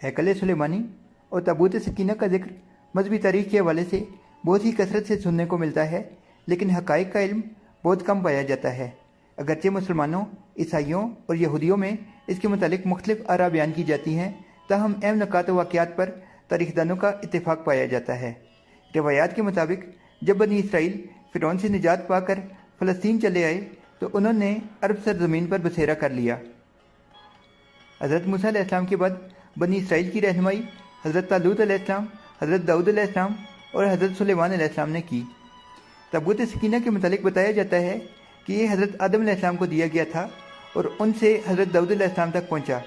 हैकल सुलेमानी और ताबूत सकीना का जिक्र मजहबी तारीख के हवाले से बहुत ही कसरत से सुनने को मिलता है, लेकिन हक़ाइक़ का इल्म बहुत कम पाया जाता है। अगरचे मुसलमानों, ईसाइयों और यहूदियों में इसके मुतालिक मुख्तलिफ आरा बयान की जाती हैं, ताहम अहम नुकात व वाक़यात पर तारीखदानों का इत्तेफाक पाया जाता है। रिवायात के मुताबिक जब बनी इसराइल फ़िरौन से निजात पाकर फ़लस्तीन चले आए तो उन्होंने अरब सरज़मीन पर बसेरा कर लिया। हज़रत मूसा अलैहिस्सलाम के बाद बनी इसराइल की रहनुमाई हज़रत तालूत अलैहिस्सलाम, हज़रत दाऊद अलैहिस्सलाम और हज़रत सुलेमान अलैहिस्सलाम ने की। ताबूत सकीना के मुतालिक बताया जाता है कि ये हज़रत आदम अलैहिस्सलाम को दिया गया था और उनसे हज़रत दाऊद अलैहिस्सलाम तक पहुँचा।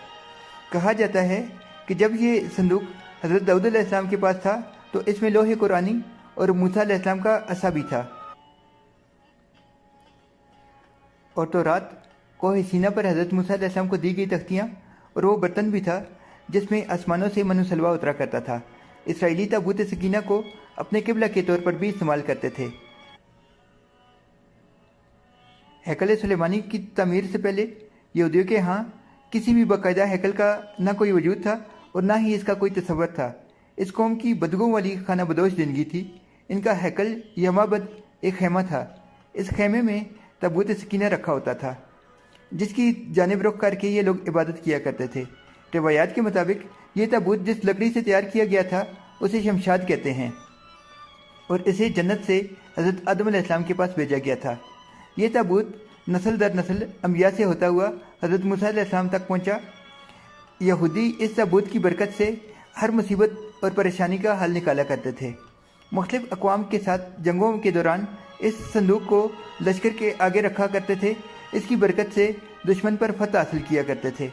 कहा जाता है कि जब ये संदूक हज़रत दाऊद अलैहिस्सलाम के पास था तो इसमें लोहे कुरानी और मूसा अलैहिस्सलाम का असा भी था। और तो रात कोह सीना पर हज़रत मूसा अलैहिस्सलाम को दी गई तख्तियाँ और वो बर्तन भी था जिसमें आसमानों से मनु सलवा उतरा करता था। इसराइली ताबूत सकीना को अपने किबला के तौर पर भी इस्तेमाल करते थे। हैकल सुलेमानी की तमीर से पहले यहूदियों के यहाँ किसी भी बाकायदा हैकल का ना कोई वजूद था और ना ही इसका कोई तसव्वुर था। इस कौम की बदगों वाली खाना बदोश ज़िंदगी थी। इनका हैकल या माबद एक खेमा था। इस खेमे में ताबूत सकीना रखा होता था जिसकी जानिब रुख करके ये लोग इबादत किया करते थे। रिवायात के मुताबिक ये ताबूत जिस लकड़ी से तैयार किया गया था उसे शमशाद कहते हैं और इसे जन्नत से हज़रत आदम अलैहिस्सलाम के पास भेजा गया था। ये ताबूत नस्ल दर नस्ल अम्बिया से होता हुआ हज़रत मूसा अलैहिस्सलाम तक पहुँचा। यहूदी इस ताबूत की बरकत से हर मुसीबत और परेशानी का हल निकाला करते थे। मुख्तलिफ अक़वाम के साथ जंगों के दौरान इस संदूक को लश्कर के आगे रखा करते थे। इसकी बरकत से दुश्मन पर फतह हासिल किया करते थे।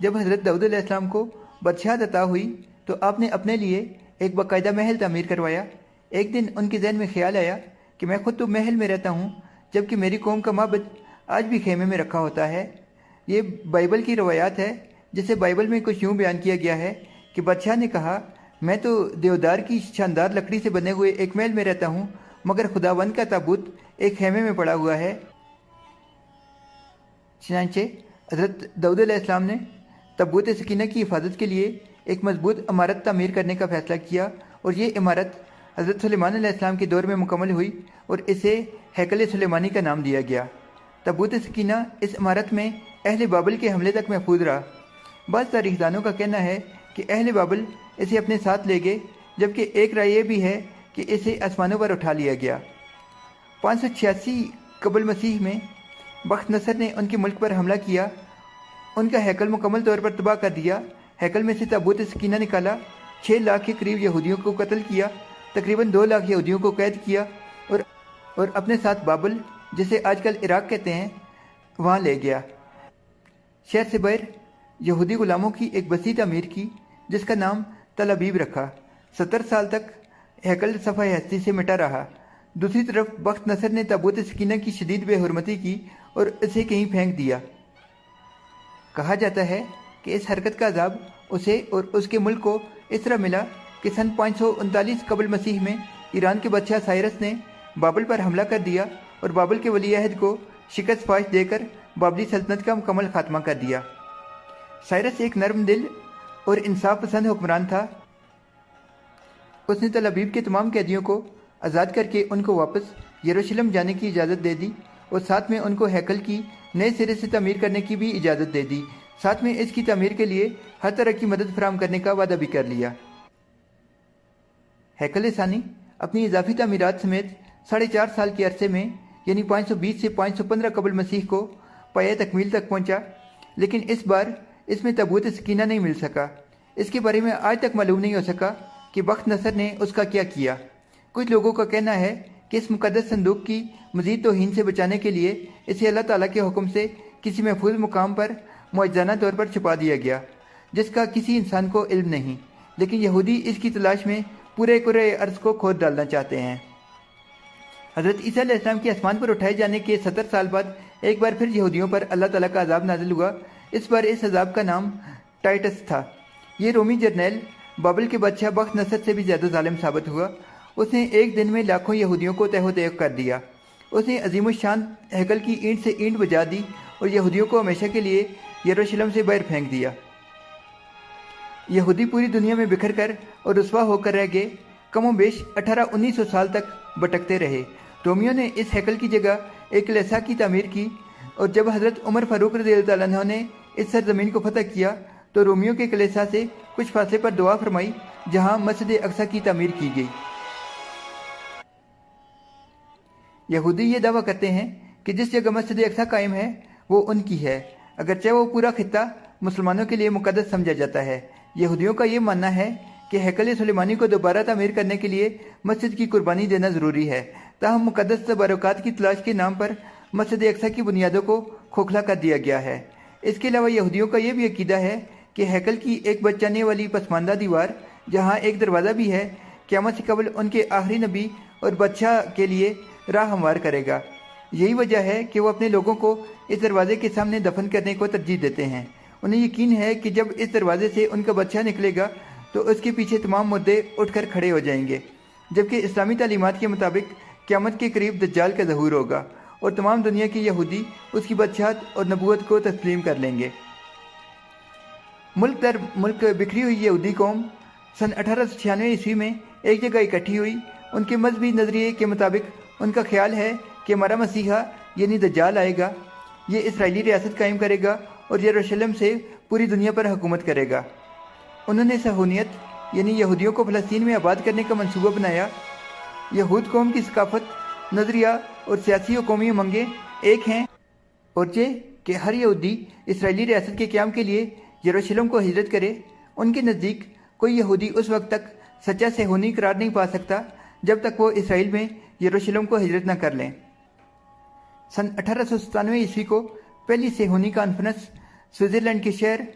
जब हज़रत दाऊद अलैहिस्सलाम को बादशाहत अता हुई तो आपने अपने लिए एक बाकायदा महल तामीर करवाया। एक दिन उनके जहन में ख्याल आया कि मैं खुद तो महल में रहता हूँ जबकि मेरी कौम का माबद आज भी खेमे में रखा होता है। ये बाइबल की रवायात है जिसे बाइबल में कुछ यूँ बयान किया गया है कि बादशाह ने कहा, मैं तो देवदार की शानदार लकड़ी से बने हुए एक महल में रहता हूँ मगर खुदावंद का ताबूत एक खेमे में पड़ा हुआ है। चनांचे हज़रत दाऊद अलैहिस्सलाम ने ताबूत सकीना की हिफाजत के लिए एक मजबूत इमारत तामीर करने का फ़ैसला किया और ये इमारत हज़रत सुलेमान अलैहिस्सलाम के दौर में मुकम्मल हुई और इसे हैकल सुलेमानी का नाम दिया गया। ताबूत सकीना इस इमारत में अहले बाबिल के हमले तक महफूज रहा। बाज़ तारीखदानों का कहना है कि अहले बाबिल इसे अपने साथ ले गए, जबकि एक राय ये भी है कि इसे आसमानों पर उठा लिया गया। 586 कबल मसीह में बख्त नसर ने उनके मुल्क पर हमला किया, उनका हैकल मुकम्मल तौर पर तबाह कर दिया। हैकल में से ताबूत सकीना निकाला, 6 लाख के करीब यहूदियों को कत्ल किया, तकरीबन 2 लाख यहूदियों को कैद किया और अपने साथ बाबल, जिसे आजकल इराक कहते हैं, वहाँ ले गया। शहर से बाहर यहूदी गुलामों की एक बस्ती तामीर की जिसका नाम तल अबीब रखा। 70 साल तक हैकल सफ़ा हस्ती से मिटा रहा। दूसरी तरफ बख्त नसर ने ताबूत सकीना की शदीद बेहुरमती की और इसे कहीं फेंक दिया। कहा जाता है कि इस हरकत का अजाब उसे और उसके मुल्क को इस तरह मिला कि सन 539 कबल मसीह में ईरान के बादशाह साइरस ने बाबल पर हमला कर दिया और बाबल के वली अहद को शिकस्त फाश देकर बाबली सल्तनत का मुकम्मल खात्मा कर दिया। साइरस एक नरम दिल और इंसाफ पसंद हुक्मरान था। उसने तल अबीब के तमाम कैदियों को आज़ाद करके उनको वापस यरूशलेम जाने की इजाज़त दे दी और साथ में उनको हैकल की नए सिरे से तामीर करने की भी इजाज़त दे दी। साथ में इसकी तामीर के लिए हर तरह की मदद फराहम करने का वादा भी कर लिया। हैकल सानी अपनी इजाफी तामीरात समेत 4.5 साल के अरसे में यानी 520 से 515 कबल मसीह को पाया तकमील तक पहुँचा, लेकिन इस बार इसमें ताबूत सकीना नहीं मिल सका। इसके बारे में आज तक मालूम नहीं हो सका कि बख्त नसर ने उसका क्या किया। कुछ लोगों का कहना है कि इस मुकद्दस संदूक की मज़ीद तौहीन से बचाने के लिए इसे अल्लाह ताला के हुक्म से किसी महफूज मुकाम पर मुअज्जज़ाना तौर पर छुपा दिया गया जिसका किसी इंसान को इल्म नहीं, लेकिन यहूदी इसकी तलाश में पूरे अर्ज़ को खोद डालना चाहते हैं। हज़रत ईसा अलैहिस्सलाम के आसमान पर उठाए जाने के 70 साल बाद एक बार फिर यहूदियों पर अल्लाह ताला का अजाब नाजिल हुआ। इस बार इस अजाब का नाम टाइटस था। ये रोमी जर्नैल बाबिल के बादशाह बख्त नसर से भी ज़्यादा जालिम साबित हुआ। उसने एक दिन में लाखों यहूदियों को तहो तहक कर दिया। उसने अजीम शान हैकल की ईंट से ईंट बजा दी और यहूदियों को हमेशा के लिए यरूशलेम से बाहर फेंक दिया। यहूदी पूरी दुनिया में बिखर कर और रुसवा होकर रह गए। कमोबेश 1800-1900 साल तक भटकते रहे। रोमियो ने इस हैकल की जगह एक कलीसिया की तामीर की, और जब हज़रत उमर फारूक रज़ियल्लाहु अन्हु ने इस सरजमीन को फतह किया तो रोमियो के कलीसिया से कुछ फासले पर दुआ फरमाई, जहां मस्जिद अक्सा की तामीर की गई। यहूदी ये दावा करते हैं कि जिस जगह मस्जिद अक्सा कायम है वो उनकी है, अगरचे वो पूरा खित्ता मुसलमानों के लिए मुकद्दस समझा जाता है। यहूदियों का ये मानना है कि हैकल सुलेमानी को दोबारा तामीर करने के लिए मस्जिद की कुर्बानी देना ज़रूरी है, ताहम मुकद्दस तबरुकात की तलाश के नाम पर मस्जिद अक्सा की बुनियादों को खोखला कर दिया गया है। इसके अलावा यहूदियों का यह भी अकीदा है कि हैकल की एक बचाने वाली पसमानदा दीवार, जहाँ एक दरवाज़ा भी है, क़यामत से कबल उनके आखिरी नबी और बादशाह के लिए राह हमवार करेगा। यही वजह है कि वो अपने लोगों को इस दरवाजे के सामने दफन करने को तरजीह देते हैं। उन्हें यकीन है कि जब इस दरवाजे से उनका बादशाह निकलेगा तो उसके पीछे तमाम मुद्दे उठकर खड़े हो जाएंगे, जबकि इस्लामी तालीमात के मुताबिक क़यामत के करीब दज्जाल का ज़हूर होगा और तमाम दुनिया के यहूदी उसकी बादशाहत और नबूवत को तस्लीम कर लेंगे। मुल्क दर मुल्क बिखरी हुई यहूदी कौम सन 1896 ईस्वी में एक जगह इकट्ठी हुई। उनके मजहबी नज़रिए के मुताबिक उनका ख्याल है कि हमारा मसीहा यानी दज्जाल आएगा, ये इसराइली रियासत कायम करेगा और यरूशलेम से पूरी दुनिया पर हुकूमत करेगा। उन्होंने सहूनियत यानी यहूदियों को फ़लस्तीन में आबाद करने का मंसूबा बनाया। यहूद कौम की सकाफत, नज़रिया और सियासी और कौमी उमंगें एक हैं, और ये कि हर यहूदी इसराइली रियासत के क़याम के लिए यरूशलेम को हिजरत करे। उनके नज़दीक कोई यहूदी उस वक्त तक सच्चा सहूनी करार नहीं पा सकता जब तक वो इसराइल में यरूशलेम को हिजरत न कर लें। सन 1897 ईस्वी को पहली सहूनी कॉन्फ्रेंस स्विट्ज़रलैंड के शहर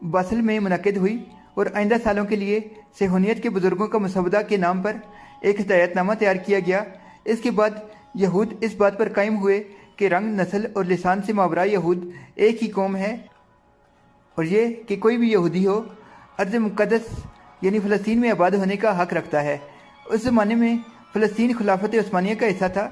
बासल में मुनक़िद हुई और आइंदा सालों के लिए सहूनियत के बुज़ुर्गों का मसवदा के नाम पर एक हिदायतनामा तैयार किया गया। इसके बाद यहूद इस बात पर कायम हुए कि रंग, नस्ल और लिसान से मावरा यहूद एक ही कौम है, और ये कि कोई भी यहूदी हो अर्ज़ मुक़द्दस यानी फ़लस्तीन में आबाद होने का हक़ रखता है। उस ज़माने में फ़लस्तीन खिलाफत उस्मानिया का हिस्सा था।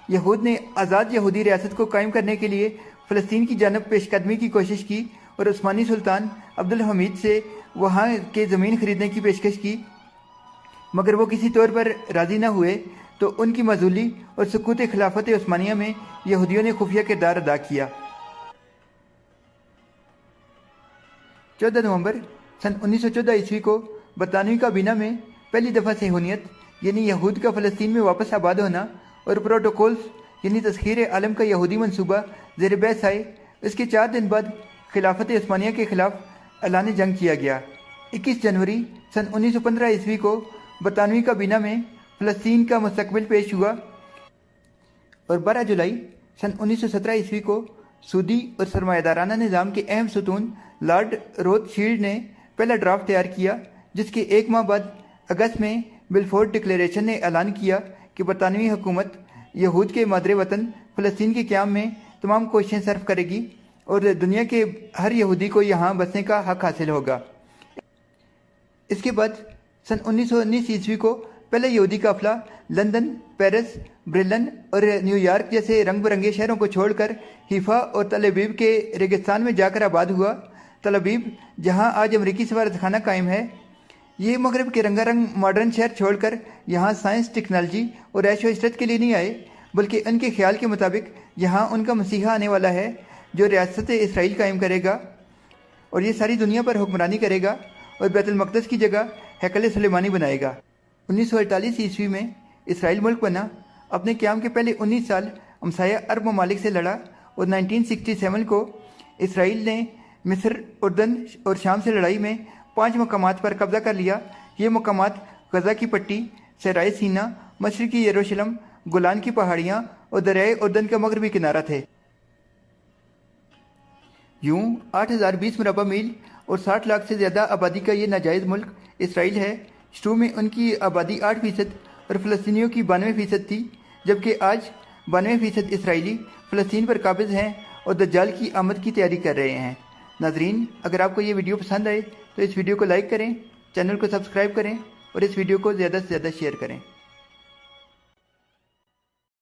यहूद ने आज़ाद यहूदी रियासत को कायम करने के लिए फ़लस्तीन की जानब पेशकदमी की कोशिश की और उस्मानी सुल्तान अब्दुल हमीद से वहाँ के ज़मीन खरीदने की पेशकश की, मगर वो किसी तौर पर राज़ी न हुए तो उनकी मजूली और सुकूत खिलाफत उस्मानिया में यहूदियों ने खुफिया किरदार अदा किया। 14 नवंबर सन 1914 ईस्वी को बरतानवी काबीना में पहली दफ़ा सहूनियत यानी यहूद का फ़लस्तीन में वापस आबाद होना और प्रोटोकॉल्स यानी तस्खीर आलम का यहूदी मंसूबा ज़ेर बहस आए। इसके 4 दिन बाद खिलाफत उस्मानिया के ख़िलाफ़ ऐलान जंग किया गया। 21 जनवरी सन 1915 ईस्वी को बरतानवी काबीना में फ़लस्तीन का मुस्तकबिल पेश हुआ और 12 जुलाई सन 1917 ईस्वी को सूदी और सरमायादाराना निज़ाम के अहम सतून लॉर्ड रोथशील्ड ने पहला ड्राफ्ट तैयार किया, जिसके एक माह बाद अगस्त में बिलफोर्ड डिक्लेरेशन ने ऐलान किया कि बरतानवी हुकूमत यहूद के मादरे वतन फ़लस्तीन के क़याम में तमाम कोशिशें सर्फ करेगी और दुनिया के हर यहूदी को यहाँ बसने का हक़ हासिल होगा। इसके बाद सन 1919 ईस्वी को पहले यहूदी काफ़िला लंदन, पेरिस, ब्रिलन और न्यूयॉर्क जैसे रंग बिरंगे शहरों को छोड़कर हिफा और तल अबीब के रेगिस्तान में जाकर आबाद हुआ। तल अबीब, जहाँ आज अमरीकी सफारतखाना कायम है, ये मगरब के रंगारंग मॉडर्न शहर छोड़कर यहाँ साइंस, टेक्नोलॉजी और ऐशो इशरत के लिए नहीं आए, बल्कि उनके ख्याल के मुताबिक यहाँ उनका मसीहा आने वाला है जो रियासत इसराइल कायम करेगा और ये सारी दुनिया पर हुक्मरानी करेगा और बैतुल मक़दस की जगह हैकल सुलेमानी बनाएगा। 1948 ईस्वी में इसराइल मुल्क बना। अपने क़याम के पहले 19 साल हमसाया अरब ममालिक से लड़ा और 1967 को इसराइल ने मिस्र, उर्दन और शाम से लड़ाई में 5 मकामात पर कब्जा कर लिया। ये मकामात गज़ा की पट्टी, सराय सीना, मशरक़ी यरूशलेम, गोलान की पहाड़ियाँ और दरियाए उर्दन का मगरबी किनारा थे। यूँ 8020 मुरबा मील और 60 लाख से ज़्यादा आबादी का ये नाजायज़ मुल्क इसराइल है। शुरू में उनकी आबादी 8% और फ़लस्तीनियों की 92% थी, जबकि आज 92% इसराइली फ़लस्तीन पर काबिज़ हैं और दज्जाल की आमद की तैयारी कर रहे हैं। नाज़रीन, अगर आपको ये वीडियो पसंद आए तो इस वीडियो को लाइक करें, चैनल को सब्सक्राइब करें और इस वीडियो को ज़्यादा से ज़्यादा शेयर करें।